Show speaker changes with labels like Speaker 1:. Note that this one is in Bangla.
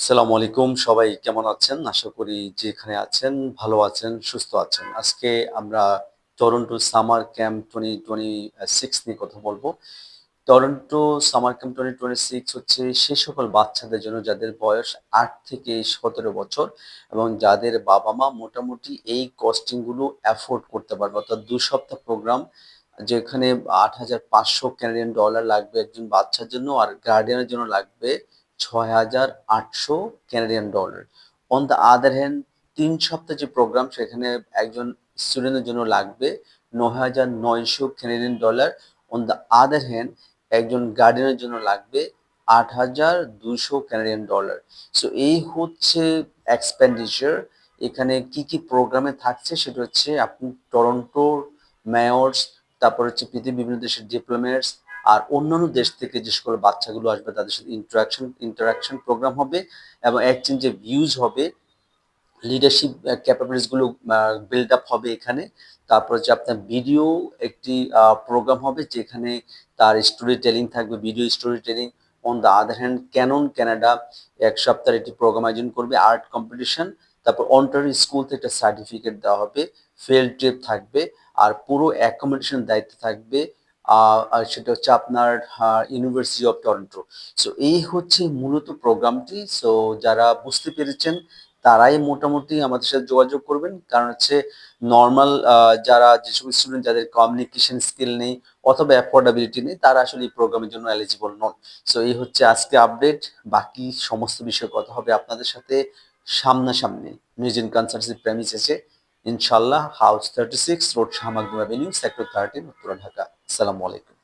Speaker 1: আসসালামু আলাইকুম, সবাই কেমন আছেন? আশা করি যেখানে আছেন ভালো আছেন, সুস্থ আছেন। আজকে আমরা টরন্টো সামার ক্যাম্প 2026 নিয়ে কথা বলবো। টরন্টো সামার ক্যাম্প 2026 হচ্ছে সে সকল বাচ্চাদের জন্য যাদের বয়স ৮ থেকে ১৭ বছর এবং যাদের বাবা-মা মোটামুটি এই কস্টিং গুলো এফোর্ড করতে পারবে। অর্থাৎ ২ সপ্তাহ প্রোগ্রাম যেখানে $৮,৫০০ লাগবে একজন বাচ্চার জন্য আর গার্ডিয়ানের জন্য লাগবে $৬,৮০০। অন দ্য আদার হ্যান্ড ৩ সপ্তাহ যে প্রোগ্রাম সেখানে একজন স্টুডেন্টের জন্য লাগবে $৯,৯০০। অন দ্য আদার হ্যান্ড একজন গার্ডিয়ানের জন্য লাগবে $৮,২০০। সো এই হচ্ছে এক্সপেন্ডিচার। এখানে কি প্রোগ্রামে থাকছে সেটা হচ্ছে আপনি টরন্টোর মেয়রস, তারপর হচ্ছে পৃথিবীর বিভিন্ন দেশের ডিপ্লোমেটস আর অন্যান্য দেশ থেকে যে সকল বাচ্চাগুলো আসবে তাদের সাথে ইন্টারাকশন প্রোগ্রাম হবে এবং এক্সচেঞ্জে ভিউজ হবে, লিডারশিপ ক্যাপাবিলিটিস গুলো বিল্ড আপ হবে এখানে। তারপর হচ্ছে আপনার ভিডিও একটি প্রোগ্রাম হবে যেখানে তার স্টোরি টেলিং থাকবে, video story telling. On the other hand Canon Canada ১ সপ্তাহের একটি প্রোগ্রাম আয়োজন করবে, আর্ট কম্পিটিশন। তারপর অন্টারিও স্কুল থেকে একটা সার্টিফিকেট দেওয়া হবে, ফিল্ড ট্রিপ থাকবে আর পুরো অ্যাকোমোডেশন দায়িত্ব থাকবে আর সেটা হচ্ছে আপনার ইউনিভার্সিটি অফ টরন্টো। সো এই হচ্ছে মূলত প্রোগ্রামটি। সো যারা বুঝতে পেরেছেন তারাই মোটামুটি আমাদের সাথে যোগাযোগ করবেন। কারণ হচ্ছে নরমাল যারা যেসব স্টুডেন্ট যাদের কমিউনিকেশন স্কিল নেই অথবা অ্যাফোর্ডেবিলিটি নেই তারা আসলে এই প্রোগ্রামের জন্য এলিজিবল নন। সো এই হচ্ছে আজকে আপডেট। বাকি সমস্ত বিষয়ে কথা হবে আপনাদের সাথে সামনাসামনি নিউজেন কনসালটেন্সি প্রেমিসেসে ইনশাআল্লাহ, house 36 road Shah Makhdum Avenue, sector 13, Uttara, Dhaka. আসসালামু আলাইকুম।